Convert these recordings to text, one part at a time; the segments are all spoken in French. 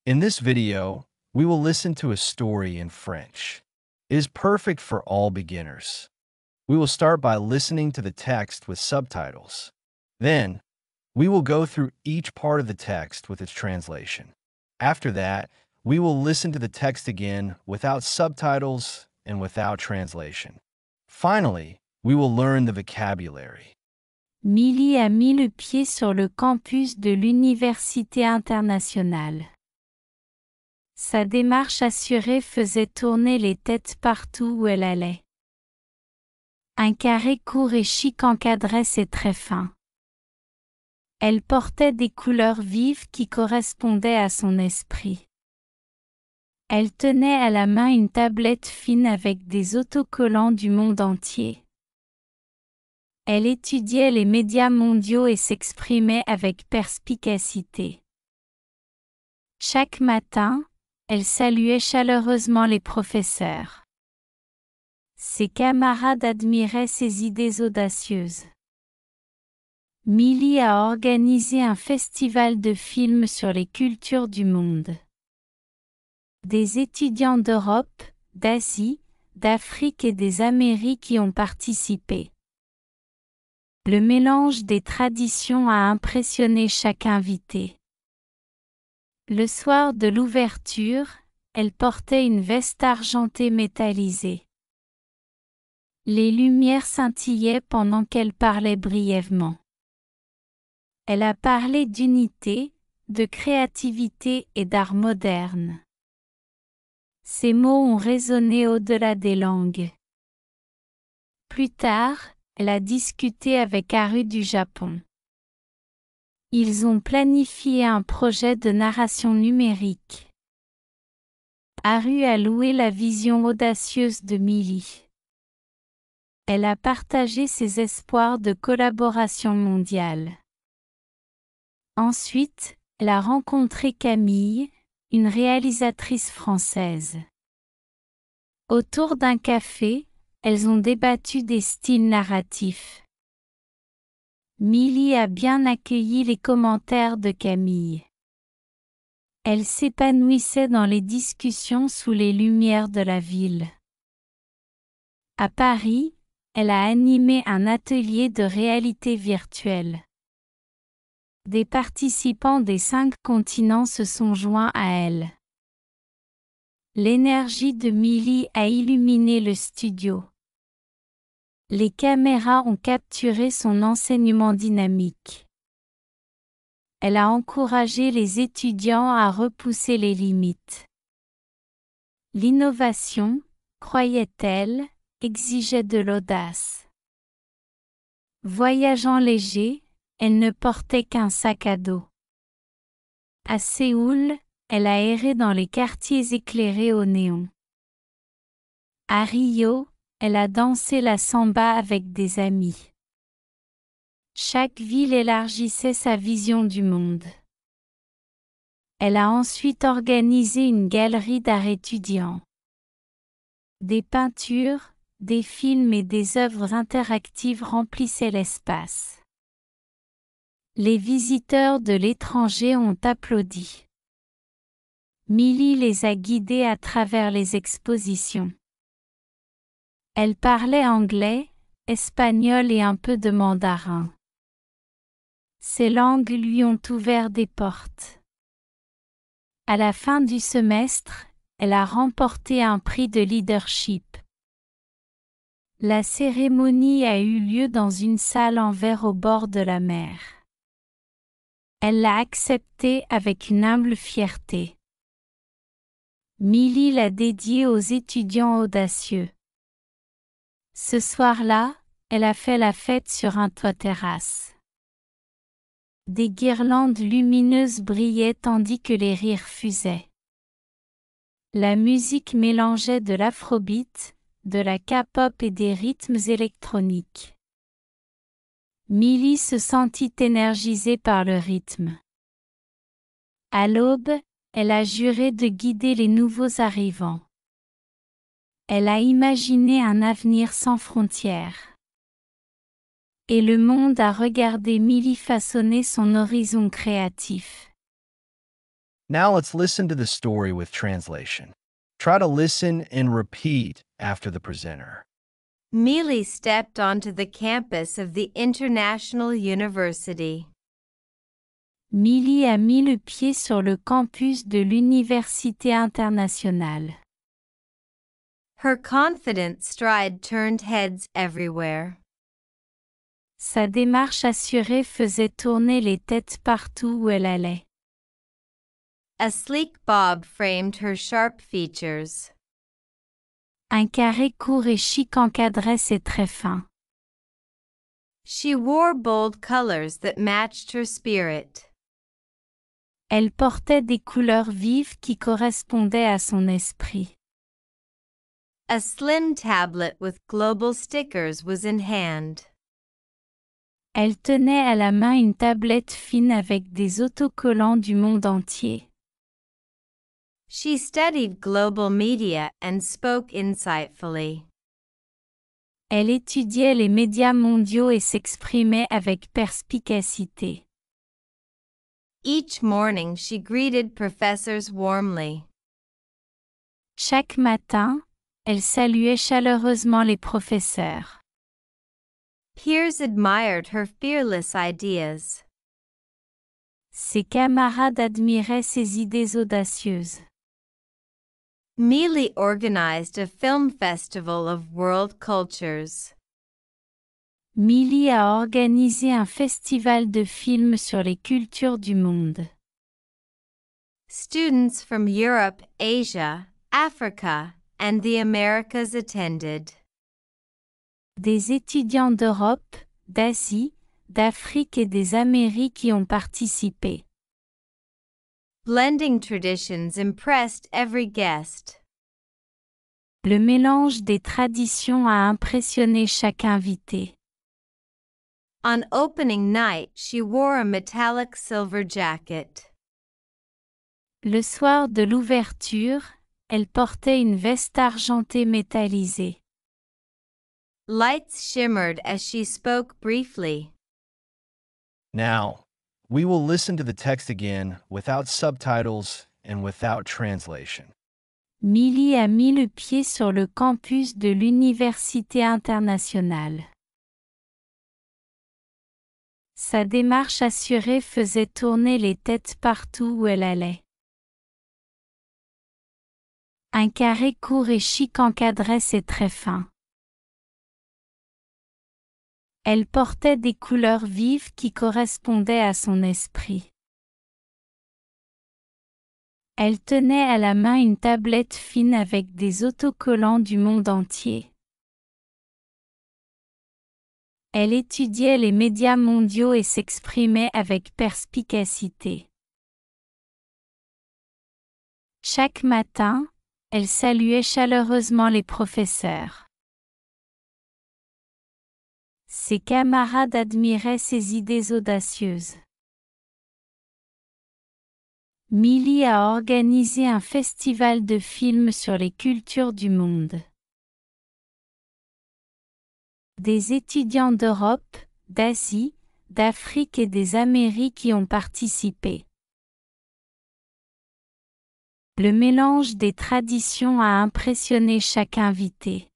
In this video, we will listen to a story in French. It is perfect for all beginners. We will start by listening to the text with subtitles. Then, we will go through each part of the text with its translation. After that, we will listen to the text again without subtitles and without translation. Finally, we will learn the vocabulary. Milly a mis le pied sur le campus de l'Université internationale. Sa démarche assurée faisait tourner les têtes partout où elle allait. Un carré court et chic encadrait ses traits fins. Elle portait des couleurs vives qui correspondaient à son esprit. Elle tenait à la main une tablette fine avec des autocollants du monde entier. Elle étudiait les médias mondiaux et s'exprimait avec perspicacité. Chaque matin, elle saluait chaleureusement les professeurs. Ses camarades admiraient ses idées audacieuses. Milly a organisé un festival de films sur les cultures du monde. Des étudiants d'Europe, d'Asie, d'Afrique et des Amériques y ont participé. Le mélange des traditions a impressionné chaque invité. Le soir de l'ouverture, elle portait une veste argentée métallisée. Les lumières scintillaient pendant qu'elle parlait brièvement. Elle a parlé d'unité, de créativité et d'art moderne. Ces mots ont résonné au-delà des langues. Plus tard, elle a discuté avec Haru du Japon. Ils ont planifié un projet de narration numérique. Haru a loué la vision audacieuse de Milly. Elle a partagé ses espoirs de collaboration mondiale. Ensuite, elle a rencontré Camille, une réalisatrice française. Autour d'un café, elles ont débattu des styles narratifs. Milly a bien accueilli les commentaires de Camille. Elle s'épanouissait dans les discussions sous les lumières de la ville. À Paris, elle a animé un atelier de réalité virtuelle. Des participants des 5 continents se sont joints à elle. L'énergie de Milly a illuminé le studio. Les caméras ont capturé son enseignement dynamique. Elle a encouragé les étudiants à repousser les limites. L'innovation, croyait-elle, exigeait de l'audace. Voyageant léger, elle ne portait qu'un sac à dos. À Séoul, elle a erré dans les quartiers éclairés au néon. À Rio, elle a dansé la samba avec des amis. Chaque ville élargissait sa vision du monde. Elle a ensuite organisé une galerie d'art étudiant. Des peintures, des films et des œuvres interactives remplissaient l'espace. Les visiteurs de l'étranger ont applaudi. Milly les a guidés à travers les expositions. Elle parlait anglais, espagnol et un peu de mandarin. Ces langues lui ont ouvert des portes. À la fin du semestre, elle a remporté un prix de leadership. La cérémonie a eu lieu dans une salle en verre au bord de la mer. Elle l'a acceptée avec une humble fierté. Milly l'a dédiée aux étudiants audacieux. Ce soir-là, elle a fait la fête sur un toit-terrasse. Des guirlandes lumineuses brillaient tandis que les rires fusaient. La musique mélangeait de l'afrobeat, de la K-pop et des rythmes électroniques. Milly se sentit énergisée par le rythme. À l'aube, elle a juré de guider les nouveaux arrivants. Elle a imaginé un avenir sans frontières. Et le monde a regardé Milly façonner son horizon créatif. Now let's listen to the story with translation. Try to listen and repeat after the presenter. Millie stepped onto the campus of the International University. Millie a mis le pied sur le campus de l'Université internationale. Her confident stride turned heads everywhere. Sa démarche assurée faisait tourner les têtes partout où elle allait. A sleek bob framed her sharp features. Un carré court et chic encadrait ses traits fins. She wore bold colors that matched her spirit. Elle portait des couleurs vives qui correspondaient à son esprit. A slim tablet with global stickers was in hand. Elle tenait à la main une tablette fine avec des autocollants du monde entier. She studied global media and spoke insightfully. Elle étudiait les médias mondiaux et s'exprimait avec perspicacité. Each morning she greeted professors warmly. Chaque matin, elle saluait chaleureusement les professeurs. Peers admired her fearless ideas. Ses camarades admiraient ses idées audacieuses. Millie organized a film festival of world cultures. Millie a organisé un festival de films sur les cultures du monde. Students from Europe, Asia, Africa, and the Americas attended. Des étudiants d'Europe, d'Asie, d'Afrique et des Amériques y ont participé. Blending traditions impressed every guest. Le mélange des traditions a impressionné chaque invité. On opening night, she wore a metallic silver jacket. Le soir de l'ouverture, elle portait une veste argentée métallisée. Lights shimmered as she spoke briefly. Now, we will listen to the text again without subtitles and without translation. Millie a mis le pied sur le campus de l'Université internationale. Sa démarche assurée faisait tourner les têtes partout où elle allait. Un carré court et chic encadrait ses traits fins. Elle portait des couleurs vives qui correspondaient à son esprit. Elle tenait à la main une tablette fine avec des autocollants du monde entier. Elle étudiait les médias mondiaux et s'exprimait avec perspicacité. Chaque matin, elle saluait chaleureusement les professeurs. Ses camarades admiraient ses idées audacieuses. Millie a organisé un festival de films sur les cultures du monde. Des étudiants d'Europe, d'Asie, d'Afrique et des Amériques y ont participé. Le mélange des traditions a impressionné chaque invité.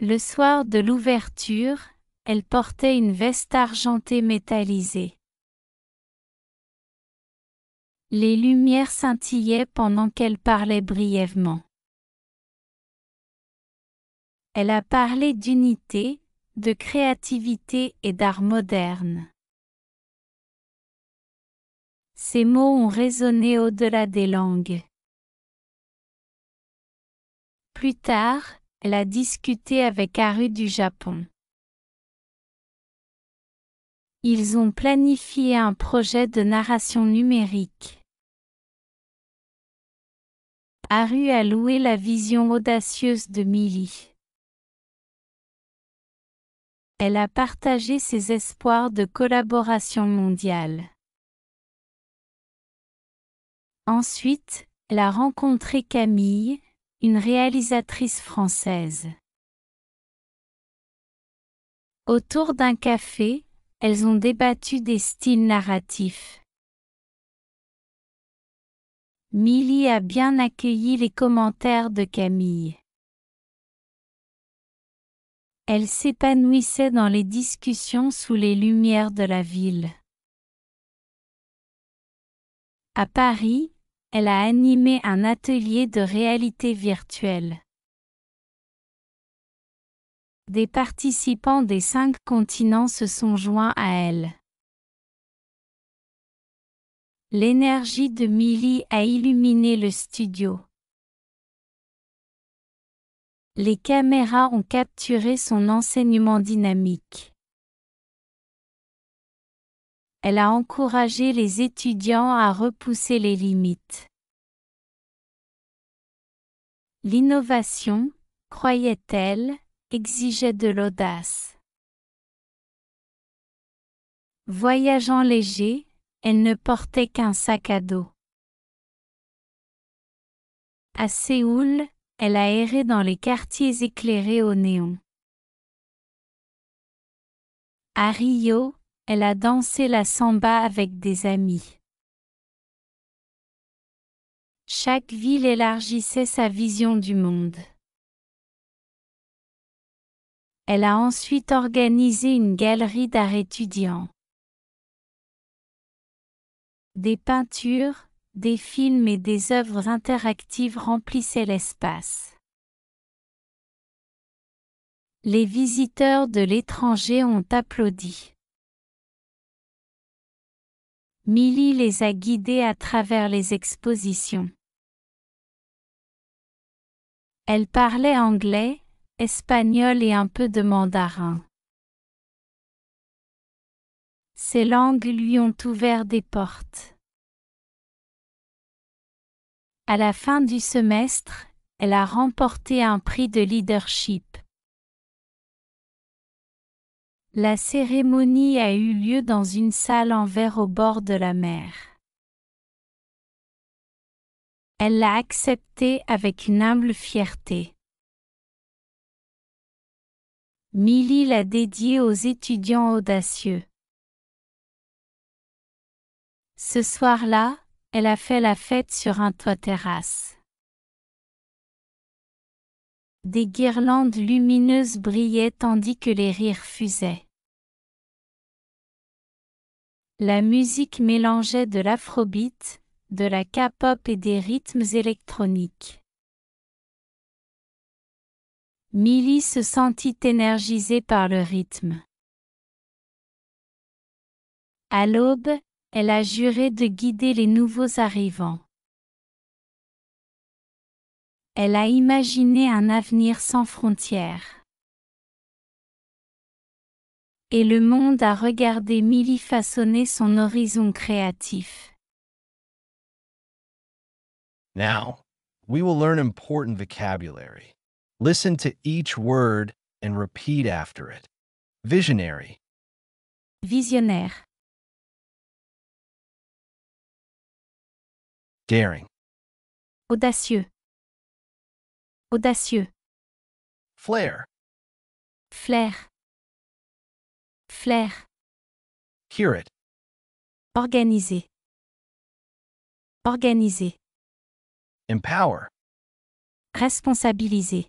Le soir de l'ouverture, elle portait une veste argentée métallisée. Les lumières scintillaient pendant qu'elle parlait brièvement. Elle a parlé d'unité, de créativité et d'art moderne. Ces mots ont résonné au-delà des langues. Plus tard, elle a discuté avec Haru du Japon. Ils ont planifié un projet de narration numérique. Haru a loué la vision audacieuse de Millie. Elle a partagé ses espoirs de collaboration mondiale. Ensuite, elle a rencontré Camille, une réalisatrice française. Autour d'un café, elles ont débattu des styles narratifs. Millie a bien accueilli les commentaires de Camille. Elle s'épanouissait dans les discussions sous les lumières de la ville. À Paris, elle a animé un atelier de réalité virtuelle. Des participants des 5 continents se sont joints à elle. L'énergie de Millie a illuminé le studio. Les caméras ont capturé son enseignement dynamique. Elle a encouragé les étudiants à repousser les limites. L'innovation, croyait-elle, exigeait de l'audace. Voyageant léger, elle ne portait qu'un sac à dos. À Séoul, elle a erré dans les quartiers éclairés au néon. À Rio, elle a dansé la samba avec des amis. Chaque ville élargissait sa vision du monde. Elle a ensuite organisé une galerie d'art étudiant. Des peintures, des films et des œuvres interactives remplissaient l'espace. Les visiteurs de l'étranger ont applaudi. Millie les a guidés à travers les expositions. Elle parlait anglais, espagnol et un peu de mandarin. Ces langues lui ont ouvert des portes. À la fin du semestre, elle a remporté un prix de leadership. La cérémonie a eu lieu dans une salle en verre au bord de la mer. Elle l'a acceptée avec une humble fierté. Millie l'a dédiée aux étudiants audacieux. Ce soir-là, elle a fait la fête sur un toit-terrasse. Des guirlandes lumineuses brillaient tandis que les rires fusaient. La musique mélangeait de l'afrobeat, de la K-pop et des rythmes électroniques. Millie se sentit énergisée par le rythme. À l'aube, elle a juré de guider les nouveaux arrivants. Elle a imaginé un avenir sans frontières. Et le monde a regardé Millie façonner son horizon créatif. Now, we will learn important vocabulary. Listen to each word and repeat after it. Visionary, Visionnaire, daring, audacieux, audacieux, flair, flair, flair, curate, organisé, organisé, empower, responsabilisé,